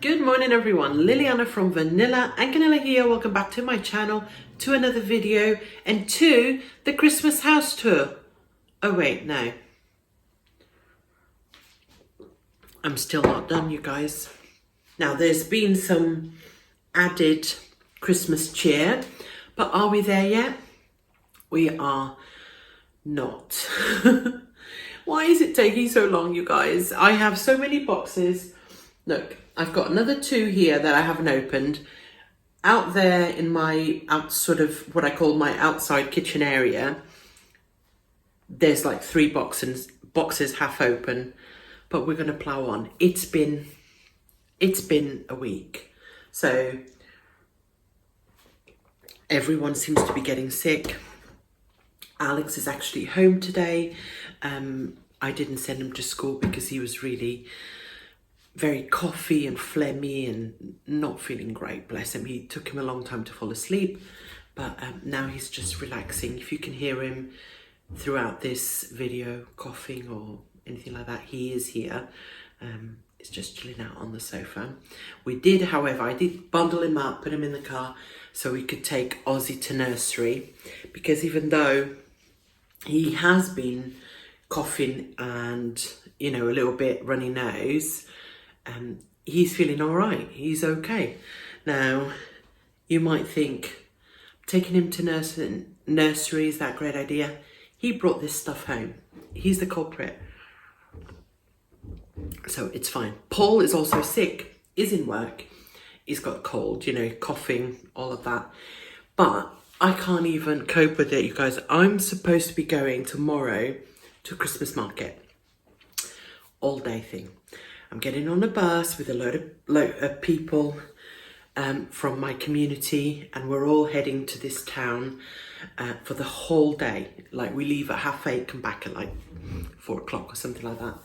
Good morning everyone, Liliana from Vanilla and Canela here. Welcome back to my channel, to another video and to the Christmas house tour. Oh wait, no. I'm still not done, you guys. Now there's been some added Christmas cheer, but are we there yet? We are not. Why is it taking so long, you guys? I have so many boxes. Look, I've got another 2 here that I haven't opened. Out there in my sort of what I call my outside kitchen area, there's like 3 boxes half open, but we're gonna plow on. It's been a week, so everyone seems to be getting sick. Alex is actually home today. I didn't send him to school because he was really very coughy and phlegmy and not feeling great, bless him. He took him a long time to fall asleep, but now he's just relaxing. If you can hear him throughout this video coughing or anything like that, he is here. He's just chilling out on the sofa. However, I did bundle him up, put him in the car so we could take Ozzy to nursery, because even though he has been coughing and, you know, a little bit runny nose, he's feeling all right. He's okay. Now, you might think, taking him to nursery, is that a great idea? He brought this stuff home. He's the culprit. So it's fine. Paul is also sick, is in work. He's got a cold, you know, coughing, all of that. But I can't even cope with it, you guys. I'm supposed to be going tomorrow to a Christmas market. All day thing. I'm getting on a bus with a load of people from my community, and we're all heading to this town for the whole day. Like, we leave at 8:30, come back at like 4 o'clock or something like that.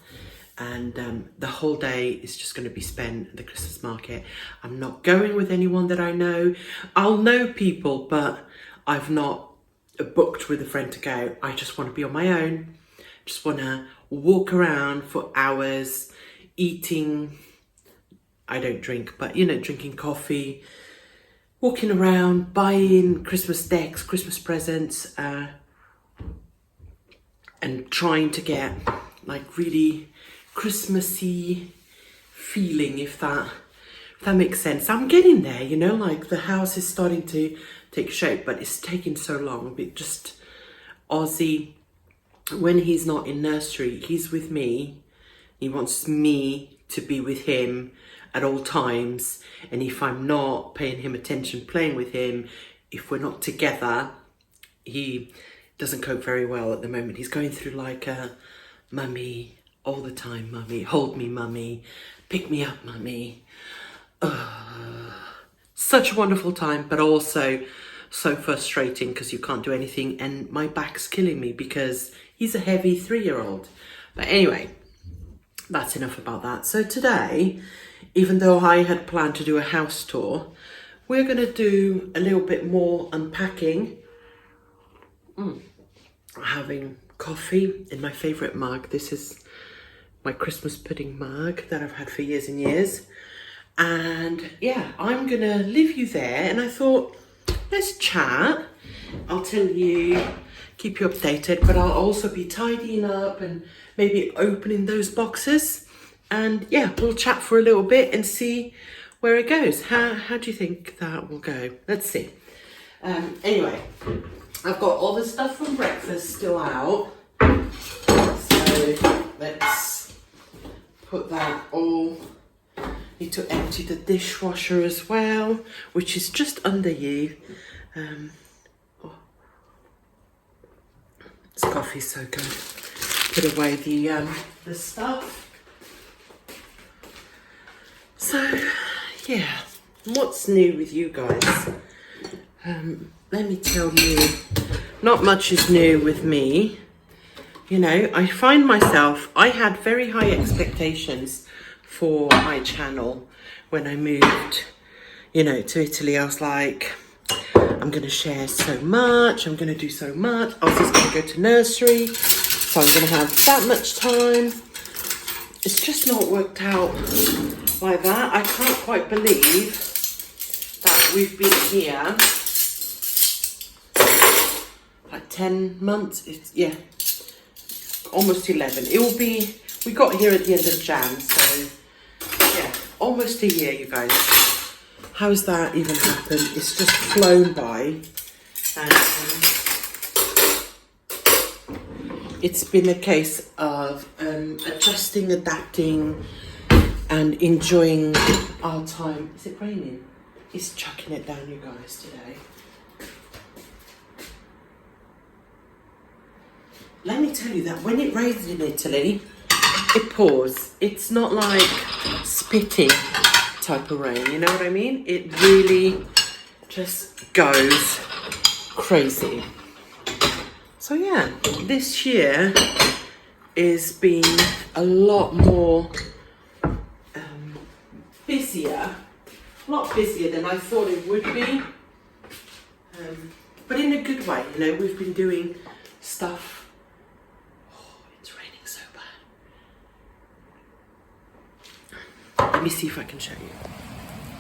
And the whole day is just going to be spent at the Christmas market. I'm not going with anyone that I know. I'll know people, but I've not booked with a friend to go. I just want to be on my own. Just want to walk around for hours, eating, I don't drink, but you know, drinking coffee, walking around, buying Christmas decks, Christmas presents, and trying to get like really Christmassy feeling, if that makes sense. I'm getting there, you know, like the house is starting to take shape, but it's taking so long. But just Ozzy, when he's not in nursery, he's with me. He wants me to be with him at all times. And if I'm not paying him attention, playing with him, if we're not together, he doesn't cope very well at the moment. He's going through like a mummy all the time. Mummy, hold me, mummy. Pick me up, mummy. Such a wonderful time, but also so frustrating because you can't do anything. And my back's killing me because he's a heavy 3-year-old. But anyway, that's enough about that. So today, even though I had planned to do a house tour, we're going to do a little bit more unpacking. Having coffee in my favourite mug. This is my Christmas pudding mug that I've had for years and years. And yeah, I'm going to leave you there. And I thought, let's chat. I'll tell you, keep you updated, but I'll also be tidying up and maybe opening those boxes. And yeah, we'll chat for a little bit and see where it goes. How do you think that will go? Let's see. Anyway, I've got all the stuff from breakfast still out. So let's put that all. Need to empty the dishwasher as well, which is just under you. This coffee's so good. Put away the stuff. So yeah, what's new with you guys? Let me tell you, not much is new with me. You know, I find myself, I had very high expectations for my channel when I moved, you know, to Italy. I was like, I'm going to share so much, I'm going to do so much. I was just going to go to nursery, so I'm going to have that much time. It's just not worked out like that. I can't quite believe that we've been here like 10 months. Yeah, almost 11. It will be, we got here at the end of Jan, so yeah, almost a year, you guys. How's that even happened? It's just flown by. And it's been a case of adjusting, adapting, and enjoying our time. Is it raining? It's chucking it down, you guys, today. Let me tell you that when it rains in Italy, it pours. It's not like spitting type of rain, you know what I mean? It really just goes crazy. So yeah, this year is been a lot more busier. A lot busier than I thought it would be. But in a good way, you know, we've been doing stuff. It's raining so bad. Let me see if I can show you.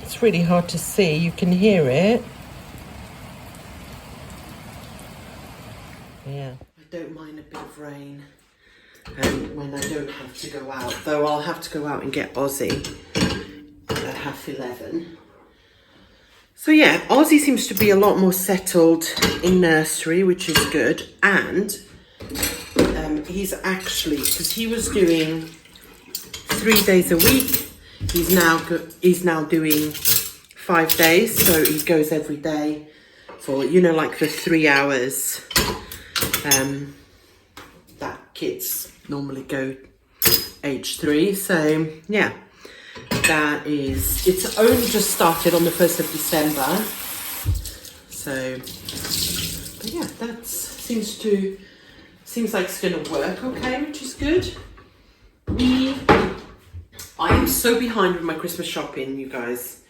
It's really hard to see. You can hear it. Yeah. I don't mind a bit of rain when I don't have to go out. Though I'll have to go out and get Ozzy at 11:30. So yeah, Ozzy seems to be a lot more settled in nursery, which is good. And he's actually, because he was doing 3 days a week, he's now doing 5 days. So he goes every day for, you know, like the 3 hours that kids normally go age 3. So yeah, that is, it's only just started on the 1st of December. So, but yeah, that seems like it's gonna work okay, which is good. I am so behind with my Christmas shopping, you guys.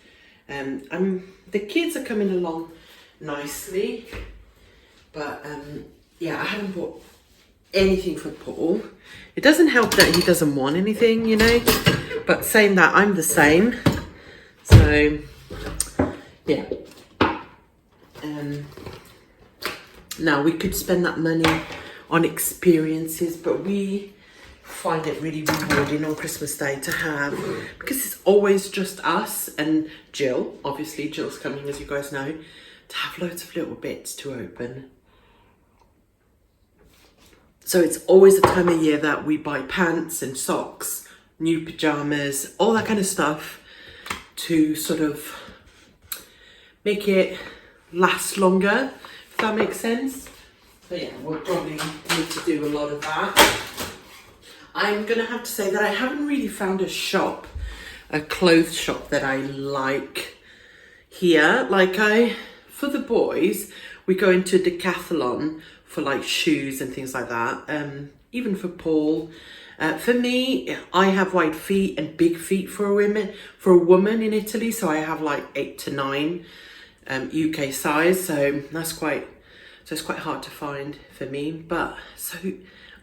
The kids are coming along nicely, but yeah, I haven't bought anything for Paul. It doesn't help that he doesn't want anything, you know, but saying that, I'm the same. So yeah, now we could spend that money on experiences, but we find it really rewarding on Christmas Day to have, because it's always just us and Jill. Obviously Jill's coming, as you guys know, to have loads of little bits to open. So it's always a time of year that we buy pants and socks, new pajamas, all that kind of stuff to sort of make it last longer, if that makes sense. So yeah, we'll probably need to do a lot of that. I'm gonna have to say that I haven't really found a clothes shop that I like here. Like for the boys, we go into Decathlon for like shoes and things like that. Even for Paul. For me, I have white feet and big feet for a woman in Italy. So I have like 8 to 9 UK size. So it's quite hard to find for me. But so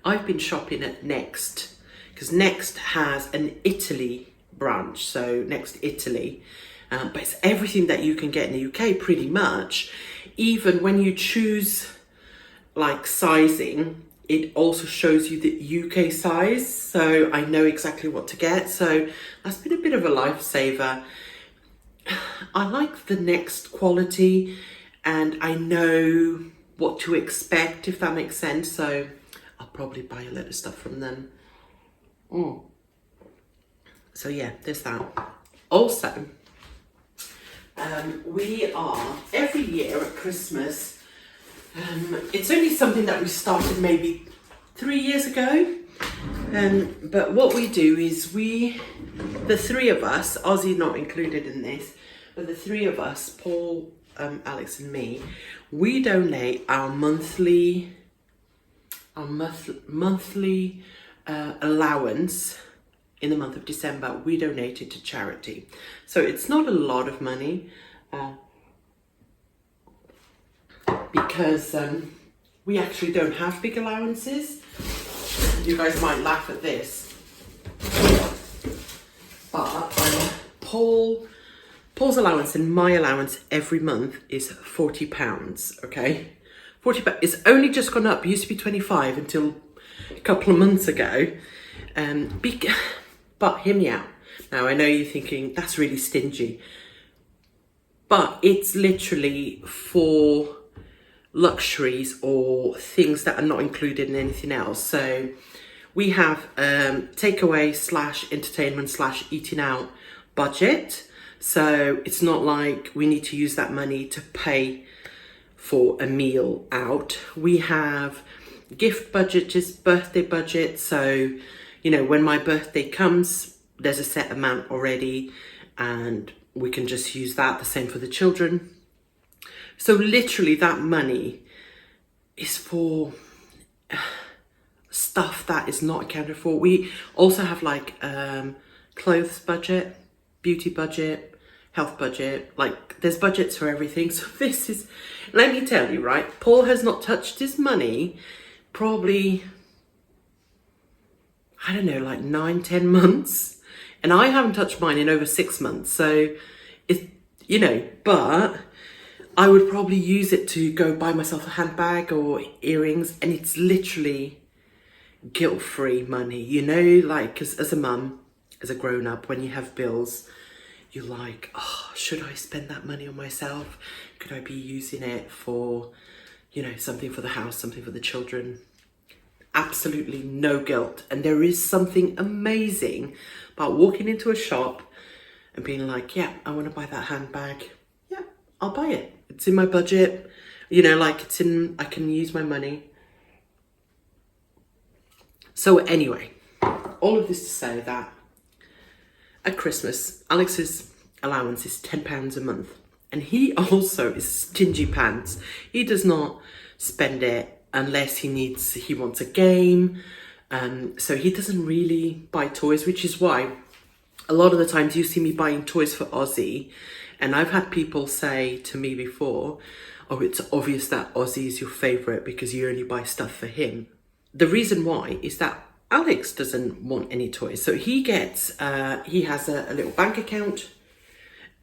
I've been shopping at Next, because Next has an Italy branch. So Next Italy. But it's everything that you can get in the UK pretty much. Even when you choose like sizing, it also shows you the UK size, so I know exactly what to get. So that's been a bit of a lifesaver. I like the Next quality, and I know what to expect, if that makes sense. So I'll probably buy a lot of stuff from them. So yeah, there's that. Also, we are every year at Christmas. It's only something that we started maybe 3 years ago. But what we do is the three of us, Ozzy not included in this, but the three of us, Paul, Alex and me, we donate our monthly allowance in the month of December. We donate it to charity. So it's not a lot of money. Because we actually don't have big allowances. You guys might laugh at this, but Paul's allowance and my allowance every month is £40, okay? £40. It's only just gone up. It used to be 25 until a couple of months ago. But hear me out. Now, I know you're thinking, that's really stingy. But it's literally for luxuries or things that are not included in anything else. So we have takeaway / entertainment / eating out budget. So it's not like we need to use that money to pay for a meal out. We have gift budget, just birthday budget. So, you know, when my birthday comes, there's a set amount already and we can just use that. The same for the children. So literally that money is for stuff that is not accounted for. We also have like clothes budget, beauty budget, health budget. Like there's budgets for everything. So this is, let me tell you, right? Paul has not touched his money probably, I don't know, like 9-10 months. And I haven't touched mine in over 6 months. So it's, you know, but I would probably use it to go buy myself a handbag or earrings, and it's literally guilt-free money, you know, like as a mum, as a grown-up, when you have bills, you're like, oh, should I spend that money on myself? Could I be using it for, you know, something for the house, something for the children? Absolutely no guilt. And there is something amazing about walking into a shop and being like, yeah, I want to buy that handbag. Yeah, I'll buy it. It's in my budget, you know, like it's in, I can use my money. So anyway, all of this to say that at Christmas, Alex's allowance is £10 a month. And he also is stingy pants. He does not spend it unless he wants a game. So he doesn't really buy toys, which is why a lot of the times you see me buying toys for Ozzy. And I've had people say to me before, oh, it's obvious that Ozzy is your favourite because you only buy stuff for him. The reason why is that Alex doesn't want any toys. So he gets, he has a little bank account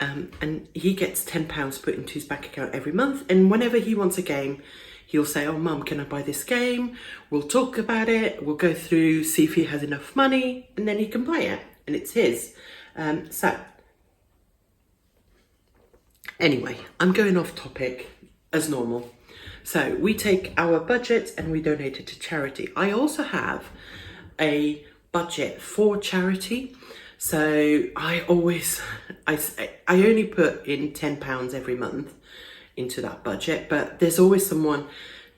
and he gets £10 put into his bank account every month. And whenever he wants a game, he'll say, oh, Mum, can I buy this game? We'll talk about it. We'll go through, see if he has enough money, and then he can buy it. And it's his. So anyway, I'm going off topic as normal. So we take our budget and we donate it to charity. I also have a budget for charity. So I only put in £10 every month into that budget, but there's always someone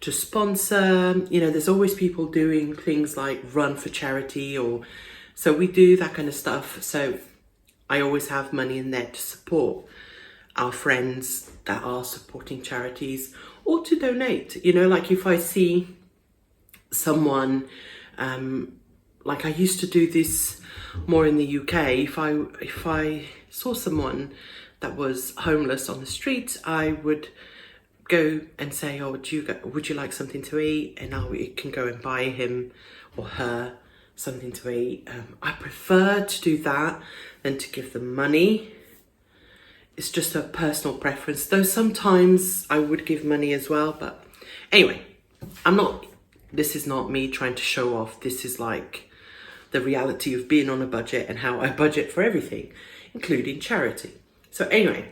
to sponsor. You know, there's always people doing things like run for charity, or so we do that kind of stuff. So I always have money in there to support our friends that are supporting charities or to donate. You know, like if I see someone, like I used to do this more in the UK. If I saw someone that was homeless on the street, I would go and say, oh, would you like something to eat? And I can go and buy him or her something to eat. I prefer to do that than to give them money. It's just a personal preference, though sometimes I would give money as well. But anyway, this is not me trying to show off. This is like the reality of being on a budget and how I budget for everything, including charity. So anyway,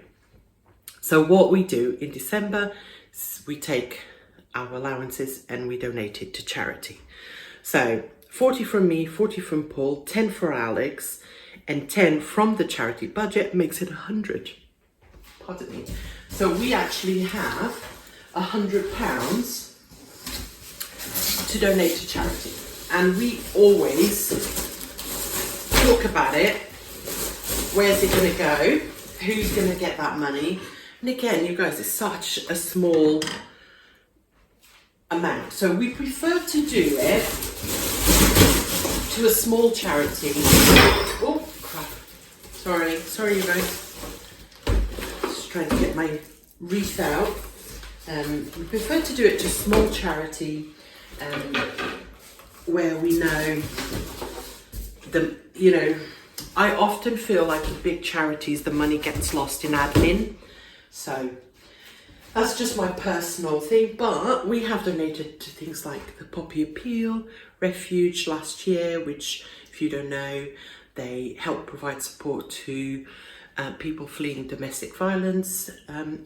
so what we do in December, we take our allowances and we donate it to charity. So 40 from me, 40 from Paul, 10 for Alex, and 10 from the charity budget makes it 100. Pardon me. So we actually have £100 to donate to charity. And we always talk about it. Where's it going to go? Who's going to get that money? And again, you guys, it's such a small amount. So we prefer to do it to a small charity. Oh, crap. Sorry, you guys. Just trying to get my wreath out. We prefer to do it to a small charity where we know I often feel like with big charities, the money gets lost in admin. So that's just my personal thing. But we have donated to things like the Poppy Appeal, Refuge last year, which, if you don't know, they help provide support to people fleeing domestic violence.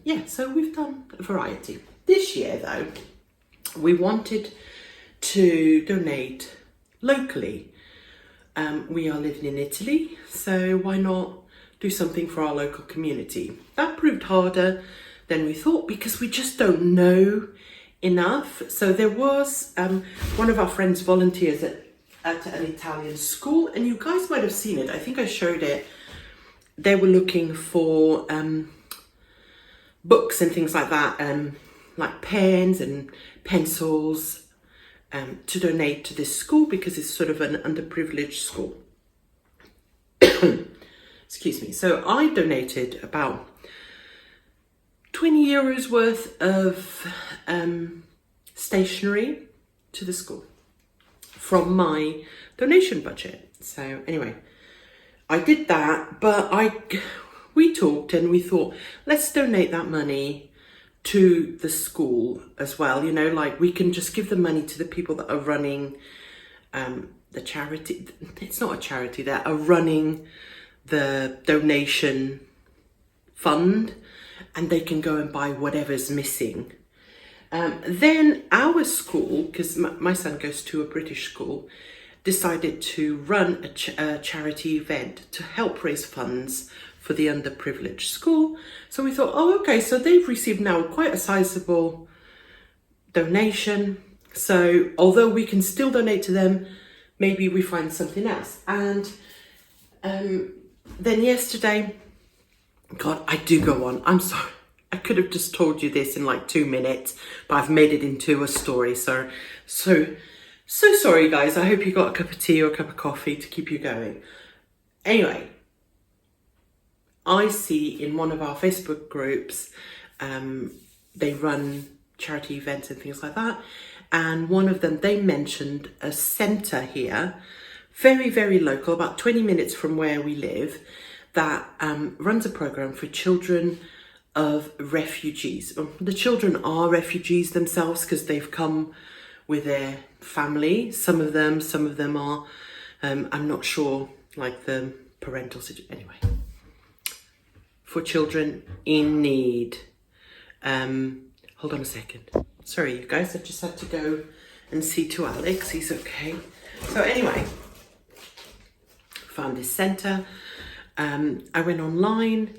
Yeah, so we've done a variety. This year, though, we wanted to donate locally. We are living in Italy, so why not do something for our local community? That proved harder than we thought because we just don't know enough. So there was one of our friends volunteers at an Italian school, and you guys might have seen it. I think I showed it. They were looking for books and things like that, like pens and pencils, to donate to this school because it's sort of an underprivileged school. Excuse me. So I donated about 20 euros worth of stationery to the school from my donation budget. So anyway, I did that, but we talked and we thought, let's donate that money to the school as well. You know, like we can just give the money to the people that are running the charity. It's not a charity, that are running the donation fund, and they can go and buy whatever's missing. Then our school, because my son goes to a British school, decided to run a charity event to help raise funds for the underprivileged school. So we thought, oh, okay, so they've received now quite a sizable donation. So although we can still donate to them, maybe we find something else. And then yesterday, God, I do go on. I'm sorry. I could have just told you this in like 2 minutes, but I've made it into a story. So sorry, guys. I hope you got a cup of tea or a cup of coffee to keep you going. Anyway, I see in one of our Facebook groups, they run charity events and things like that. And one of them, they mentioned a centre here, very, very local, about 20 minutes from where we live, that runs a programme for children of refugees. The children are refugees themselves because they've come with their family. Some of them are, I'm not sure, like the parental situation. Anyway, for children in need. Hold on a second. Sorry, you guys, I just had to go and see to Alex. He's okay. So anyway, found this centre. I went online.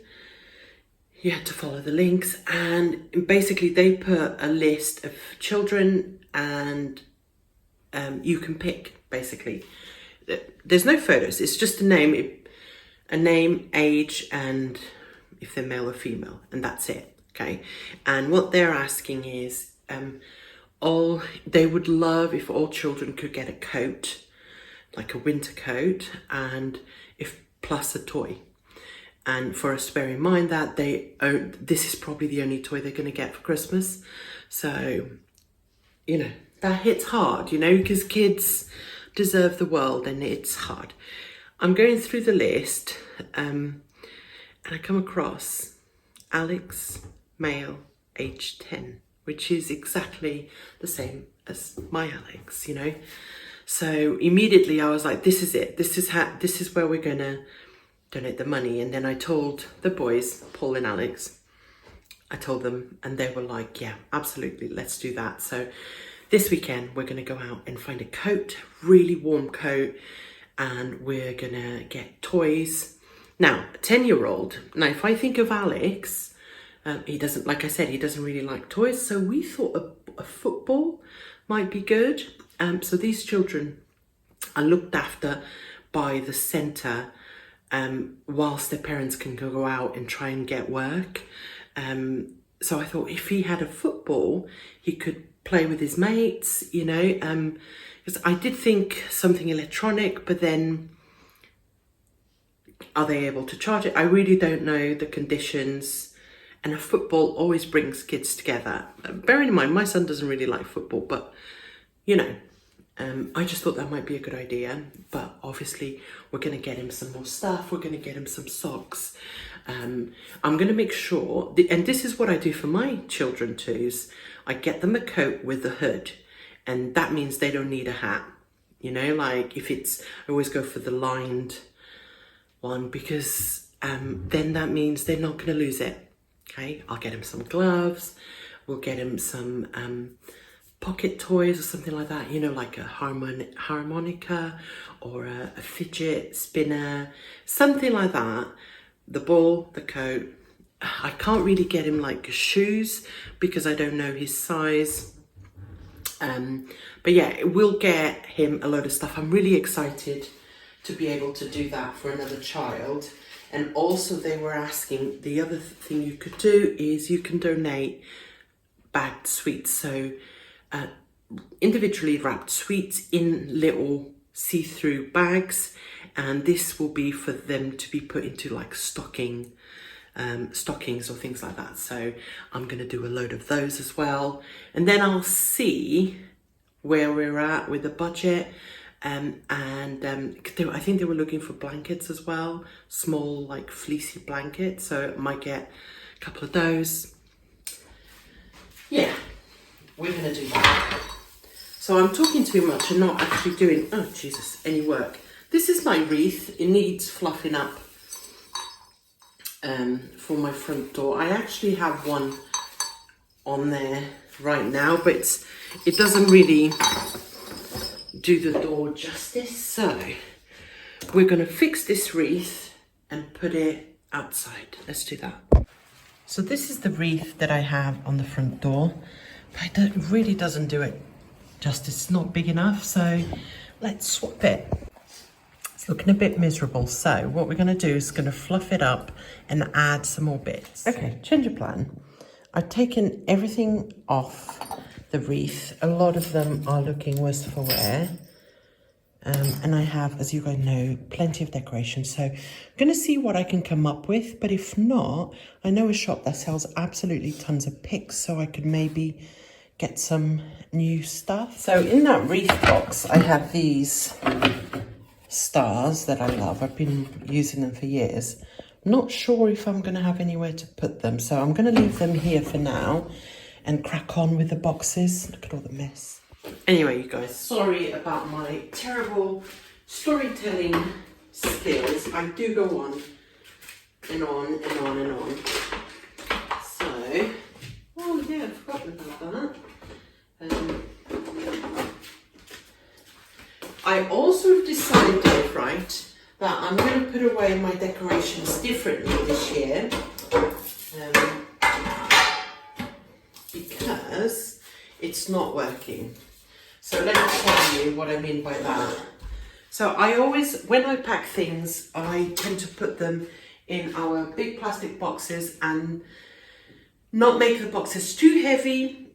You had to follow the links, and basically they put a list of children, and you can pick, basically. There's no photos. It's just a name, age, and if they're male or female, and that's it. Okay. And what they're asking is, they would love if all children could get a coat, like a winter coat, and plus a toy. And for us to bear in mind that this is probably the only toy they're going to get for Christmas. So, you know, that hits hard, you know, because kids deserve the world and it's hard. I'm going through the list, and I come across Alex, male, age 10, which is exactly the same as my Alex, you know. So immediately I was like, this is it. This is where we're going to donate the money. And then I told the boys, Paul and Alex, I told them, and they were like, yeah, absolutely, let's do that. So this weekend we're going to go out and find a coat, really warm coat, and we're going to get toys. Now, a 10-year-old, now if I think of Alex, he doesn't, like I said, he doesn't really like toys. So we thought a football might be good. So these children are looked after by the centre, whilst their parents can go out and try and get work. So I thought if he had a football, he could play with his mates, you know, because I did think something electronic, but then are they able to charge it? I really don't know the conditions, and a football always brings kids together. Bearing in mind, my son doesn't really like football, but, you know, I just thought that might be a good idea, but obviously we're going to get him some more stuff. We're going to get him some socks. I'm going to make sure, and this is what I do for my children too, is I get them a coat with a hood, and that means they don't need a hat. You know, like if it's, I always go for the lined one because then that means they're not going to lose it. Okay, I'll get him some gloves. We'll get him some pocket toys or something like that, you know, like a harmonica or a fidget spinner, something like that. The ball, the coat. I can't really get him like shoes because I don't know his size. But yeah, we'll get him a load of stuff. I'm really excited to be able to do that for another child. And also they were asking, the other thing you could do is you can donate bagged sweets. So individually wrapped sweets in little see-through bags, and this will be for them to be put into like stockings or things like that. So I'm going to do a load of those as well, and then I'll see where we're at with the budget. I think they were looking for blankets as well, small like fleecy blankets, so I might get a couple of those. Yeah, we're going to do that. So I'm talking too much and not actually doing, oh Jesus, any work. This is my wreath. It needs fluffing up for my front door. I actually have one on there right now, but it doesn't really do the door justice. So we're going to fix this wreath and put it outside. Let's do that. So this is the wreath that I have on the front door, but it really doesn't do it justice. It's not big enough, so let's swap it. It's looking a bit miserable, so what we're going to do is going to fluff it up and add some more bits. Okay, change of plan. I've taken everything off the wreath. A lot of them are looking worse for wear. And I have, as you guys know, plenty of decorations. So I'm going to see what I can come up with. But if not, I know a shop that sells absolutely tons of picks. So I could maybe get some new stuff. So in that wreath box, I have these stars that I love. I've been using them for years. Not sure if I'm going to have anywhere to put them. So I'm going to leave them here for now and crack on with the boxes. Look at all the mess. Anyway, you guys, sorry about my terrible storytelling skills. I do go on and on and on and on. So, oh yeah, I've forgotten about that. I also decided, right, that I'm going to put away my decorations differently this year. Because it's not working. So let me tell you what I mean by that. So I always, when I pack things, I tend to put them in our big plastic boxes and not make the boxes too heavy,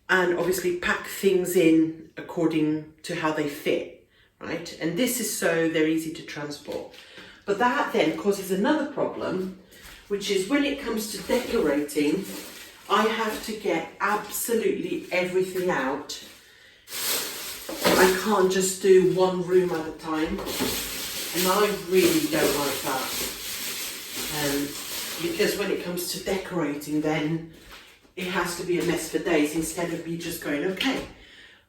and obviously pack things in according to how they fit, right? And this is so they're easy to transport. But that then causes another problem, which is when it comes to decorating, I have to get absolutely everything out. I can't just do one room at a time, and I really don't like that. Because when it comes to decorating, then it has to be a mess for days instead of me just going, okay,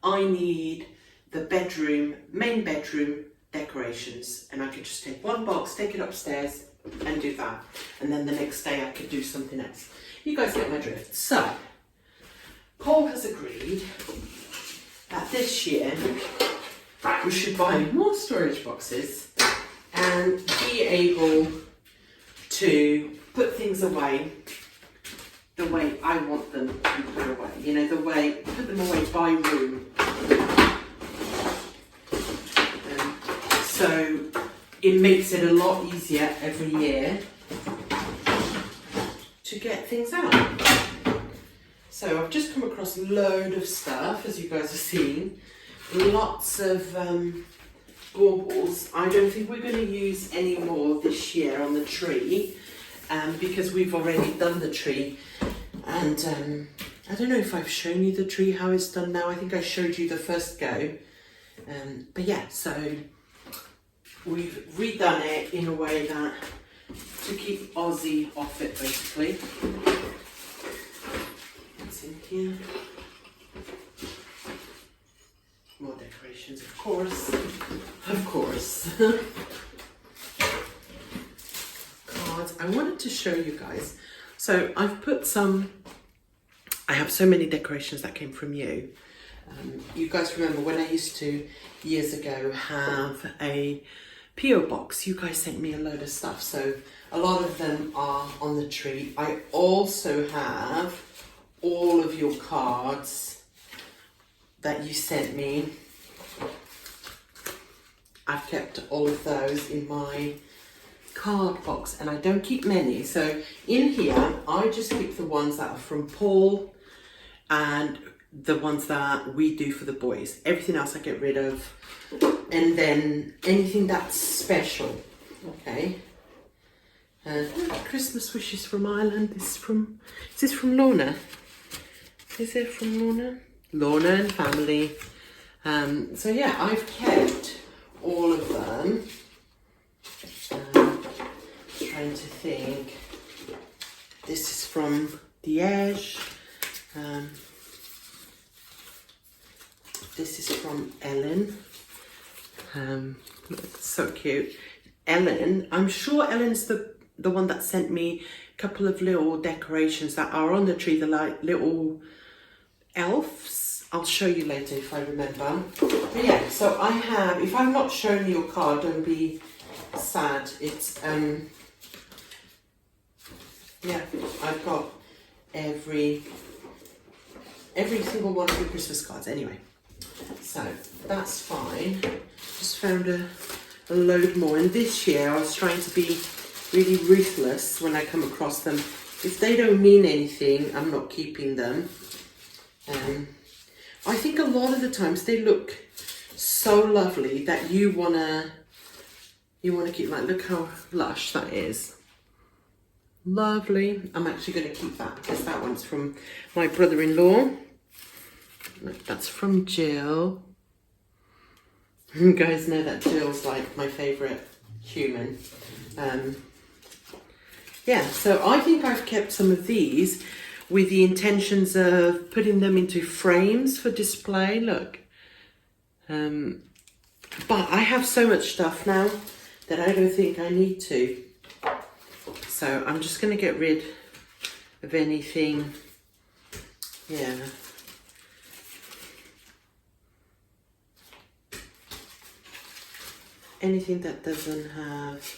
I need the bedroom, main bedroom decorations, and I could just take one box, take it upstairs and do that, and then the next day I could do something else. You guys get my drift. So, Paul has agreed that this year we should buy more storage boxes and be able to put things away the way I want them to be put away. You know, the way, put them away by room. So it makes it a lot easier every year to get things out. So I've just come across a load of stuff, as you guys have seen. Lots of baubles. I don't think we're going to use any more this year on the tree, because we've already done the tree. And I don't know if I've shown you the tree, how it's done now. I think I showed you the first go. But yeah, so we've redone it in a way that to keep Aussie off it, basically. What's in here? More decorations, of course. Of course. Cards. I wanted to show you guys. So I've put some, I have so many decorations that came from you. You guys remember when I used to, years ago, have a P.O. box. You guys sent me a load of stuff. So a lot of them are on the tree. I also have all of your cards that you sent me. I've kept all of those in my card box, and I don't keep many. So in here, I just keep the ones that are from Paul and the ones that we do for the boys. Everything else I get rid of. And then anything that's special, okay? Christmas wishes from Ireland. Is this from Lorna? Is it from Lorna? Lorna and family. So yeah, I've kept all of them. Trying to think. This is from Diege. This is from Ellen. So cute. Ellen, I'm sure Ellen's the one that sent me a couple of little decorations that are on the tree, the like little elves. I'll show you later if I remember. But yeah, so I have, if I've not shown you your card, don't be sad. It's, yeah, I've got every single one of your Christmas cards anyway. So that's fine. Just found a load more. And this year I was trying to be really ruthless when I come across them. If they don't mean anything, I'm not keeping them. I think a lot of the times they look so lovely that you wanna keep. Like, look how lush that is. Lovely. I'm actually going to keep that because that one's from my brother-in-law. Look, that's from Jill. You guys know that Jill's like my favourite human. Yeah, so I think I've kept some of these with the intentions of putting them into frames for display. Look. But I have so much stuff now that I don't think I need to. So I'm just going to get rid of anything. Yeah. Anything that doesn't have.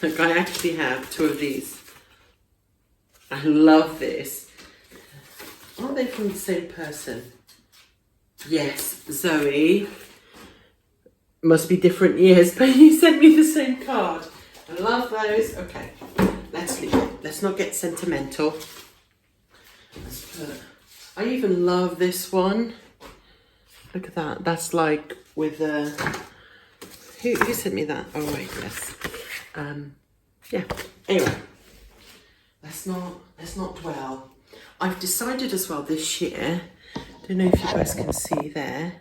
Look, I actually have two of these. I love this. Are they from the same person? Yes, Zoe. Must be different years, but you sent me the same card. I love those. Okay, let's leave it. Let's not get sentimental. Let's put. I even love this one. Look at that. That's like with a. Who sent me that? Oh wait, yes. Yeah. Anyway, let's not dwell. I've decided as well this year. Don't know if you guys can see there.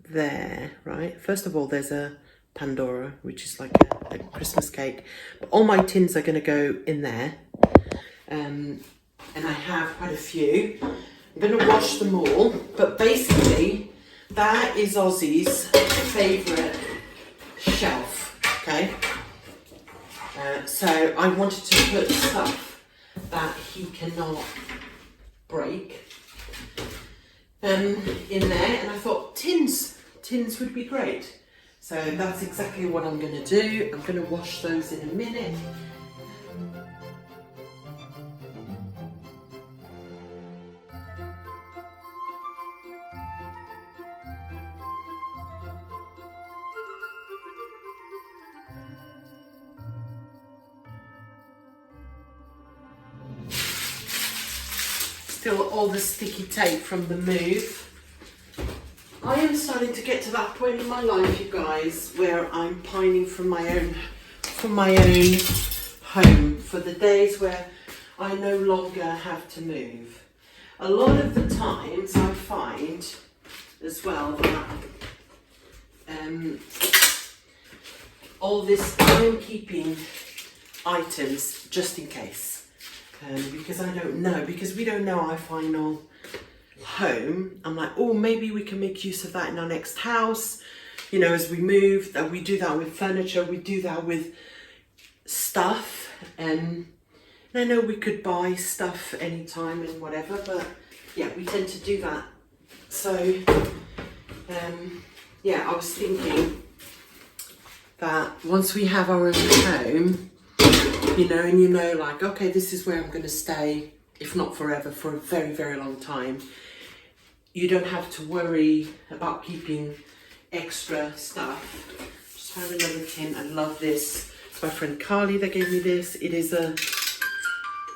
There, right? First of all, there's a Pandora, which is like a Christmas cake. But all my tins are going to go in there. And I have quite a few. I'm going to wash them all. But basically, that is Ozzy's favourite shelf, okay? So I wanted to put stuff that he cannot break in there, and I thought tins would be great. So that's exactly what I'm going to do. I'm going to wash those in a minute. Still all the sticky tape from the move. I am starting to get to that point in my life, you guys, where I'm pining for my own home, for the days where I no longer have to move. A lot of the times I find as well that all this I'm keeping items just in case, because I don't know, because we don't know our final home. I'm like, oh, maybe we can make use of that in our next house, you know, as we move. That we do that with furniture, we do that with stuff, and I know we could buy stuff anytime and whatever, but yeah, we tend to do that. So yeah, I was thinking that once we have our own home, you know, and you know, like, okay, this is where I'm going to stay, if not forever, for a very, very long time. You don't have to worry about keeping extra stuff. Just found another tin. I love this. It's my friend Carly that gave me this. It is a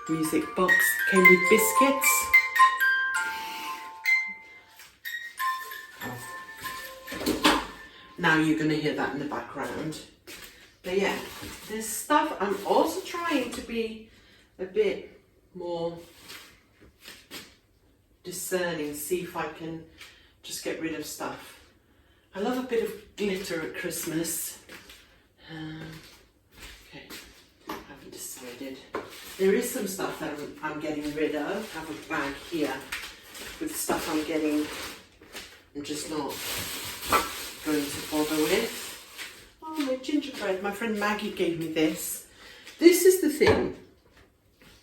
music box. Came with biscuits. Now you're going to hear that in the background. But yeah, there's stuff. I'm also trying to be a bit more discerning, see if I can just get rid of stuff. I love a bit of glitter at Christmas. Okay, I haven't decided. There is some stuff that I'm getting rid of. I have a bag here with stuff I'm just not going to bother with. Oh, my gingerbread. My friend Maggie gave me this. This is the thing.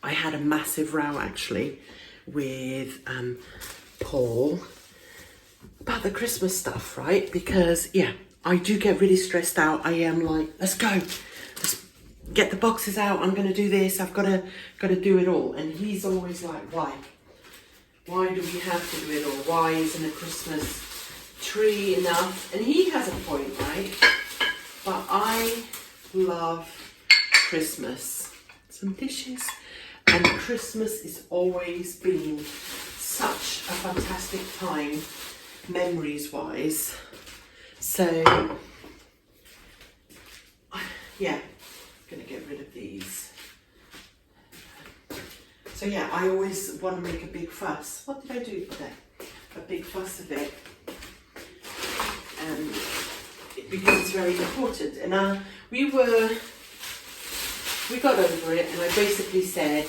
I had a massive row actually with Paul about the Christmas stuff, right? Because yeah, I do get really stressed out. I am like, let's go. Let's get the boxes out. I'm going to do this. I've got to do it all. And he's always like, why? Why do we have to do it all? Why isn't a Christmas tree enough? And he has a point, right? But I love Christmas. Some dishes. And Christmas has always been such a fantastic time, memories-wise. So, yeah, I'm going to get rid of these. So yeah, I always want to make a big fuss. What did I do today? A big fuss of it. Because it's very important. And we got over it, and I basically said,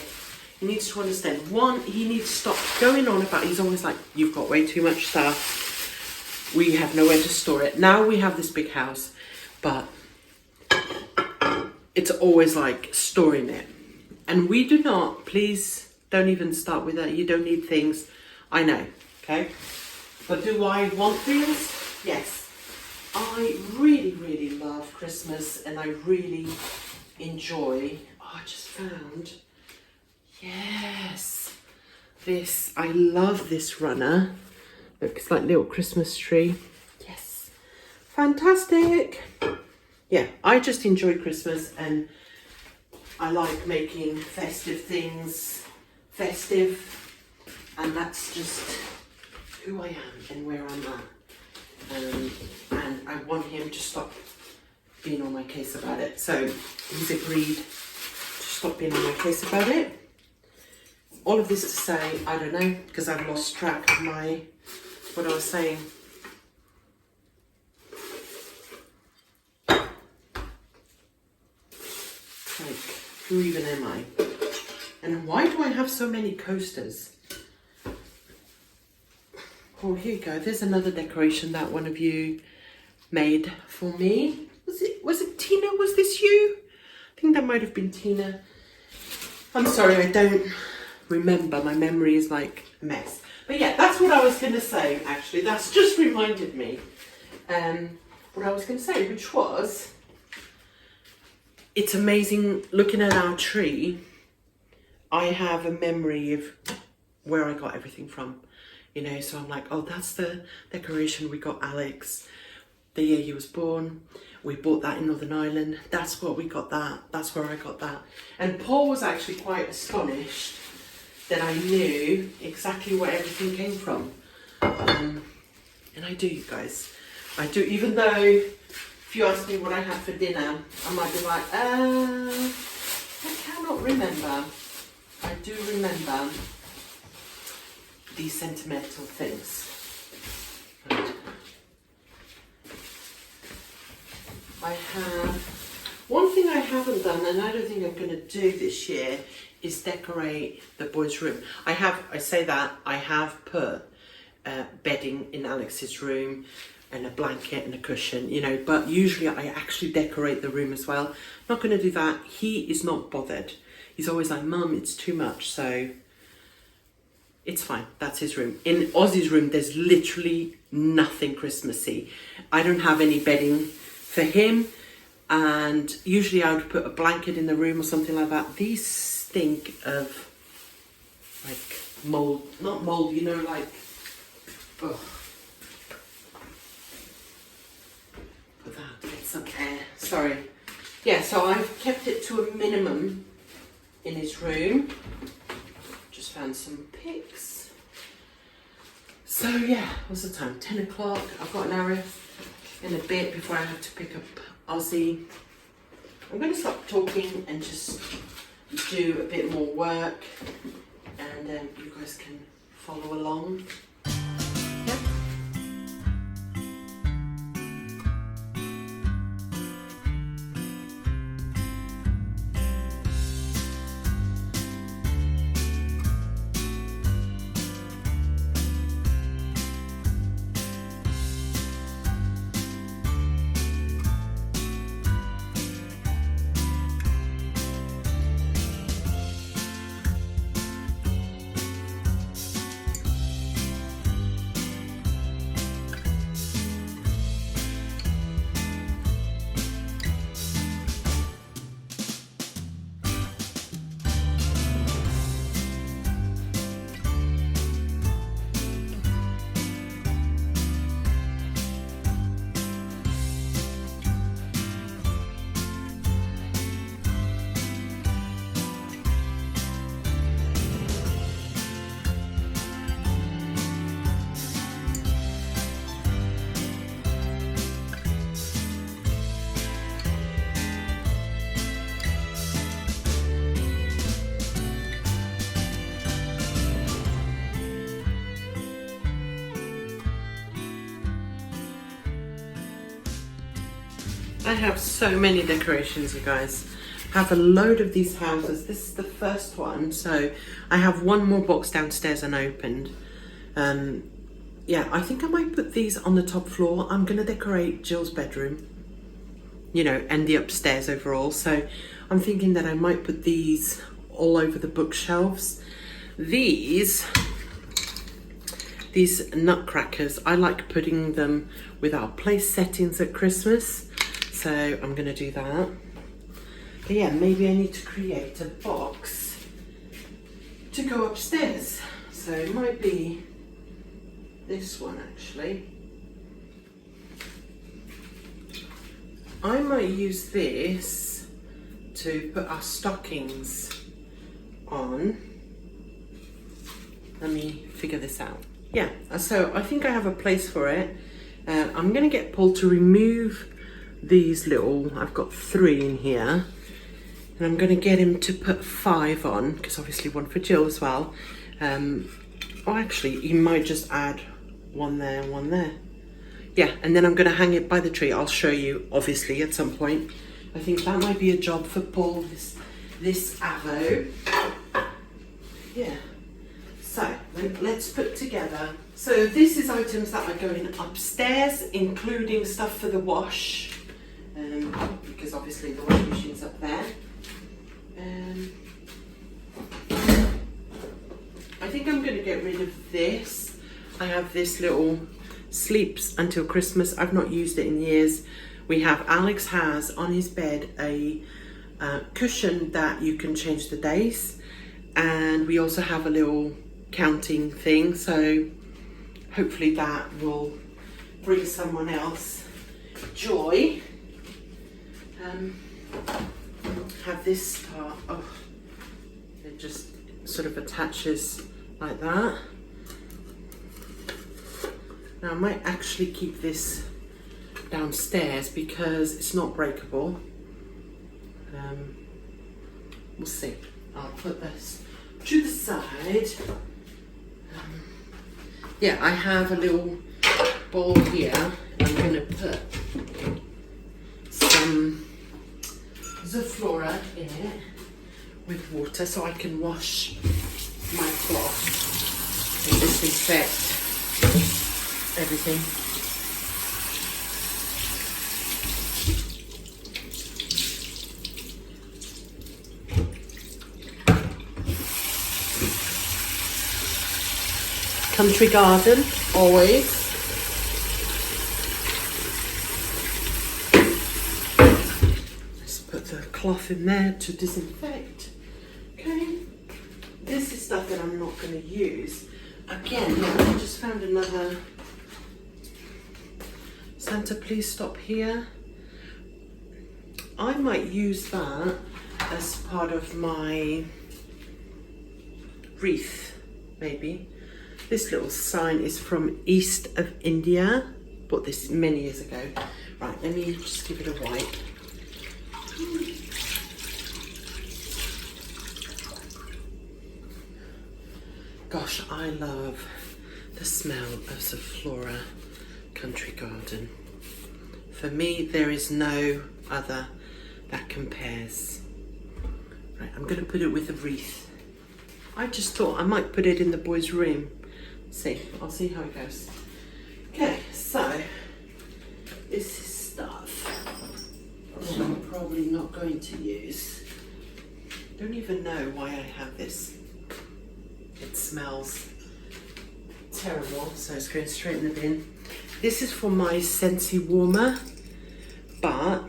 he needs to understand, one, he needs to stop going on about, he's always like, you've got way too much stuff, we have nowhere to store it. Now we have this big house, but it's always like storing it. And we do not, please don't even start with that, you don't need things. I know, okay? But do I want things? Yes. I really, really love Christmas, and I really enjoy, I just found, yes, this, I love this runner. Look, it's like a little Christmas tree. Yes, fantastic. Yeah, I just enjoy Christmas, and I like making festive things festive, and that's just who I am and where I'm at. And I want him to stop being on my case about it. So he's agreed to stop being on my case about it. All of this to say, I don't know, because I've lost track of what I was saying. Like, who even am I? And why do I have so many coasters? Oh, here you go. There's another decoration that one of you made for me. Was it Tina? Was this you? I think that might have been Tina. I'm sorry, I don't remember. My memory is like a mess. But yeah, that's what I was going to say, actually. That's just reminded me what I was going to say, which was, it's amazing looking at our tree. I have a memory of where I got everything from. You know, so I'm like, oh, that's the decoration we got Alex the year he was born. We bought that in Northern Ireland. That's what we got that. That's where I got that. And Paul was actually quite astonished that I knew exactly where everything came from. And I do, you guys. I do, even though if you ask me what I had for dinner, I might be like, I cannot remember. I do remember these sentimental things. Right. I have, one thing I haven't done, and I don't think I'm going to do this year, is decorate the boys' room. I have put bedding in Alex's room and a blanket and a cushion, you know, but usually I actually decorate the room as well. Not going to do that. He is not bothered. He's always like, Mum, it's too much, so it's fine. That's his room. In Ozzy's room, there's literally nothing Christmassy. I don't have any bedding for him, and usually I would put a blanket in the room or something like that. These stink of like mold, not mold, you know, like, ugh. Put that, get some air, sorry. Yeah, so I've kept it to a minimum in his room. Just found some pics. So yeah, what's the time? 10 o'clock. I've got an hour in a bit before I have to pick up Ozzy. I'm going to stop talking and just do a bit more work, and you guys can follow along. Yeah. I have so many decorations, you guys. I have a load of these houses. This is the first one, so I have one more box downstairs unopened. Yeah, I think I might put these on the top floor. I'm gonna decorate Jill's bedroom, you know, and the upstairs overall. So I'm thinking that I might put these all over the bookshelves. These nutcrackers, I like putting them with our place settings at Christmas. So I'm gonna do that. But yeah, maybe I need to create a box to go upstairs. So it might be this one actually. I might use this to put our stockings on. Let me figure this out. Yeah, so I think I have a place for it. I'm gonna get Paul to remove these little, I've got 3 in here, and I'm going to get him to put 5 on, because obviously one for Jill as well. Or actually, he might just add 1 there and 1 there. Yeah, and then I'm going to hang it by the tree. I'll show you, obviously, at some point. I think that might be a job for Paul, this Avo. Yeah. So, let's put together. So this is items that are going upstairs, including stuff for the wash. Because obviously the washing machine's up there. I think I'm going to get rid of this. I have this little sleeps until Christmas. I've not used it in years. Alex has on his bed a cushion that you can change the days, and we also have a little counting thing, so hopefully that will bring someone else joy. Have this part, oh, it just sort of attaches like that. Now I might actually keep this downstairs because it's not breakable. We'll see. I'll put this to the side. Yeah, I have a little bowl here. I'm going to put some Zoflora in it with water so I can wash my cloth and disinfect everything. Country garden, always. Let's put the cloth in there to disinfect. Okay. This is stuff that I'm not going to use. Again, I just found another. Santa, please stop here. I might use that as part of my wreath, maybe. This little sign is from East of India. Bought this many years ago. Right, let me just give it a wipe. Gosh, I love the smell of Zoflora Country Garden. For me, there is no other that compares. Right, I'm going to put it with a wreath. I just thought I might put it in the boys' room. See, I'll see how it goes. Okay, so this is stuff that I'm probably not going to use. Don't even know why I have this. It smells terrible, so it's going straight in the bin. This is for my Scentsy warmer, but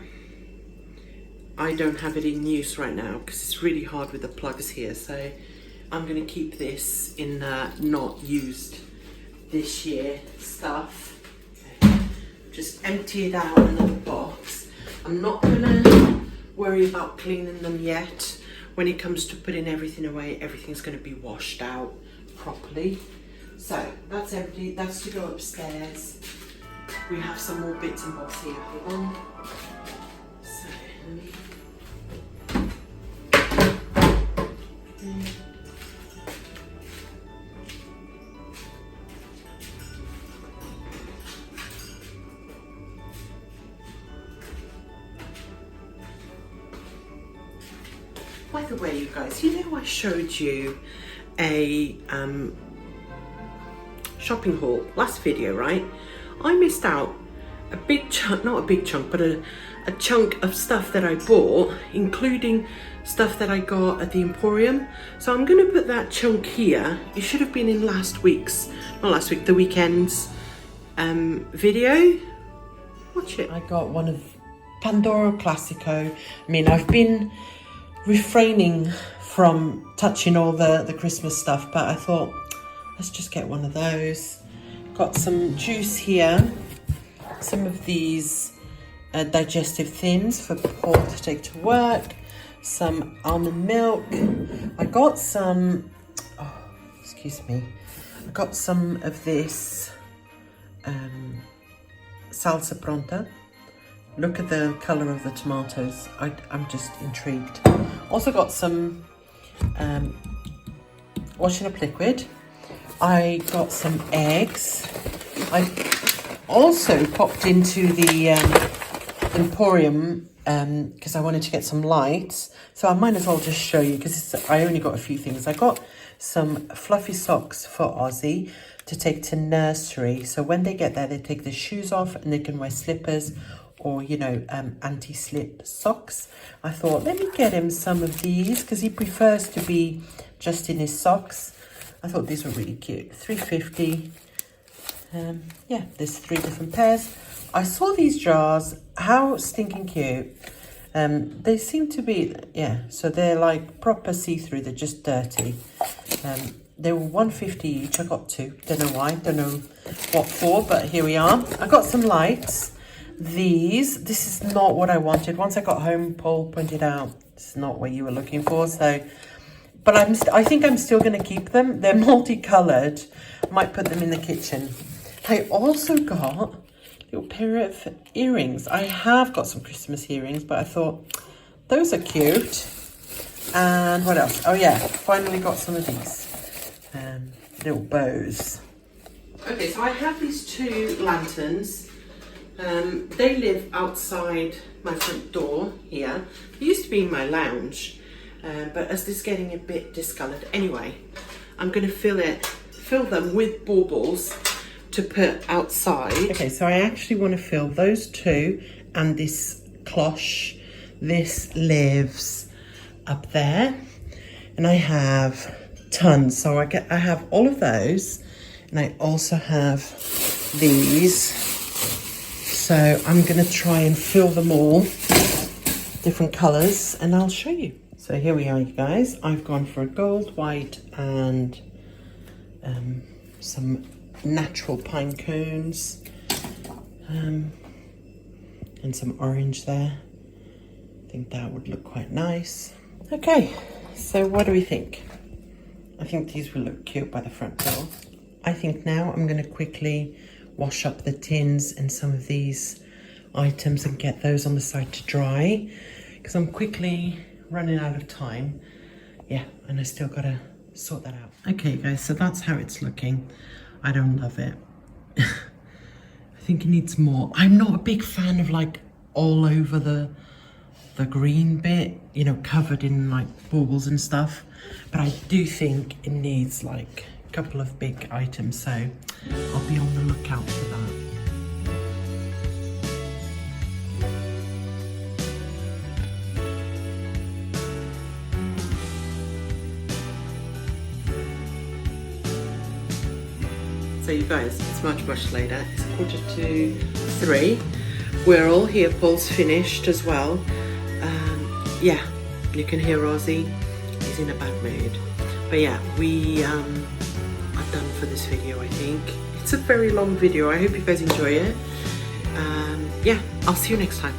I don't have it in use right now because it's really hard with the plugs here, so I'm going to keep this in not used this year stuff. Okay. Just empty it out in another box. I'm not going to worry about cleaning them yet. When it comes to putting everything away, everything's going to be washed out properly. So that's empty. That's to go upstairs. We have some more bits and bobs here. Hold on. So let me. By the way, you guys, you know I showed you a shopping haul last video, right? I missed out a big chunk, not a big chunk, but a chunk of stuff that I bought, including stuff that I got at the Emporium. So I'm going to put that chunk here. It should have been in the weekend's video. Watch it. I got one of Pandoro Classico. I mean, I've been refraining from touching all the Christmas stuff, but I thought, let's just get one of those. Got some juice here, some of these digestive thins for Paul to take to work, some almond milk. I got some, I got some of this salsa pronta. Look at the colour of the tomatoes. I'm just intrigued. Also got some washing up liquid. I got some eggs. I also popped into the Emporium because I wanted to get some lights. So I might as well just show you because I only got a few things. I got some fluffy socks for Ozzy to take to nursery. So when they get there, they take their shoes off and they can wear slippers or, you know, anti-slip socks. I thought, let me get him some of these because he prefers to be just in his socks. I thought these were really cute. $3.50. Yeah, there's 3 different pairs. I saw these jars. How stinking cute. They seem to be, yeah, so they're like proper see-through. They're just dirty. They were $1.50 each. I got 2. Don't know why. Don't know what for, but here we are. I got some lights. This is not what I wanted. Once I got home, Paul pointed out, it's not what you were looking for. So, but I think I'm still going to keep them. They're multicolored. I might put them in the kitchen. I also got a little pair of earrings. I have got some Christmas earrings, but I thought those are cute. And what else? Oh yeah, finally got some of these little bows. Okay, so I have these 2 lanterns. They live outside my front door here. They used to be in my lounge, but as this is getting a bit discoloured, anyway, I'm going to fill them with baubles to put outside. Okay, so I actually want to fill those 2 and this cloche. This lives up there, and I have tons. So I have all of those, and I also have these. So I'm going to try and fill them all different colours, and I'll show you. So here we are, you guys. I've gone for a gold, white, and some natural pine cones, and some orange there. I think that would look quite nice. Okay, so what do we think? I think these will look cute by the front door. I think now I'm going to quickly wash up the tins and some of these items and get those on the side to dry, because I'm quickly running out of time. Yeah, and I still got to sort that out. Okay guys, so that's how it's looking. I don't love it. I think it needs more. I'm not a big fan of like all over the green bit, you know, covered in like baubles and stuff, but I do think it needs like a couple of big items, so I'll be on the lookout for that. So you guys, it's much later. It's 2:45. We're all here. Paul's finished as well. Yeah, you can hear Rosie. He's in a bad mood. But yeah, we are done for this video, I think. It's a very long video. I hope you guys enjoy it. Yeah, I'll see you next time.